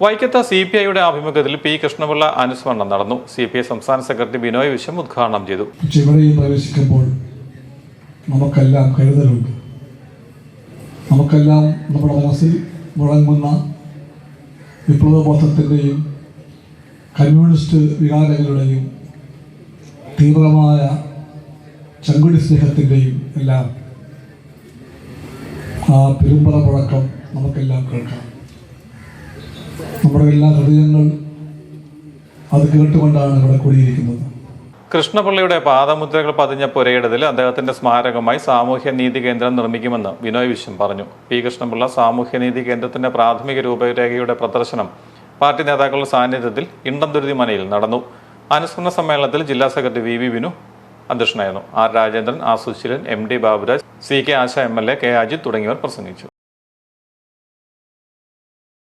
വൈക്കത്ത് CPIയുടെ ആഭിമുഖ്യത്തിൽ പി കൃഷ്ണപിള്ള അനുസ്മരണം നടന്നു. CPI സംസ്ഥാന സെക്രട്ടറി ബിനോയ് വിശ്വം ഉദ്ഘാടനം ചെയ്തു. ഇവിടെ പ്രവേശിക്കുമ്പോൾ നമുക്കെല്ലാം കരുതലുണ്ട്. നമുക്കെല്ലാം നമ്മുടെ മനസ്സിൽ മുഴങ്ങുന്ന വിപ്ലവബോധത്തിൻ്റെയും കമ്മ്യൂണിസ്റ്റ് വികാരങ്ങളുടെയും തീവ്രമായ ചങ്കുടി സ്നേഹത്തിൻ്റെയും എല്ലാം ആ പെരുമ്പറ മുഴക്കം നമുക്കെല്ലാം കേൾക്കാം. നമ്മുടെ എല്ലാ ഹൃദയങ്ങൾ അത് കേട്ടുകൊണ്ടാണ് ഇവിടെ കൂടിയിരിക്കുന്നത്. കൃഷ്ണപിള്ളയുടെ പാദമുദ്രകൾ പതിഞ്ഞ പുരയിടത്തിൽ അദ്ദേഹത്തിന്റെ സ്മാരകമായി സാമൂഹ്യനീതി കേന്ദ്രം നിർമ്മിക്കുമെന്ന് ബിനോയ് വിശ്വം പറഞ്ഞു. പി കൃഷ്ണപിള്ള സാമൂഹ്യനീതി കേന്ദ്രത്തിന്റെ പ്രാഥമിക രൂപരേഖയുടെ പ്രദർശനം പാർട്ടി നേതാക്കളുടെ സാന്നിധ്യത്തിൽ ഇണ്ടംതുരുത്തി മനയിൽ നടന്നു. അനുസ്മരണ സമ്മേളനത്തിൽ ജില്ലാ സെക്രട്ടറി VV ബിനു അധ്യക്ഷനായിരുന്നു. R Rajendran, R Suseelan, MD Baburaj, CK ആശ MLA, K അജിത് തുടങ്ങിയവർ പ്രസംഗിച്ചു.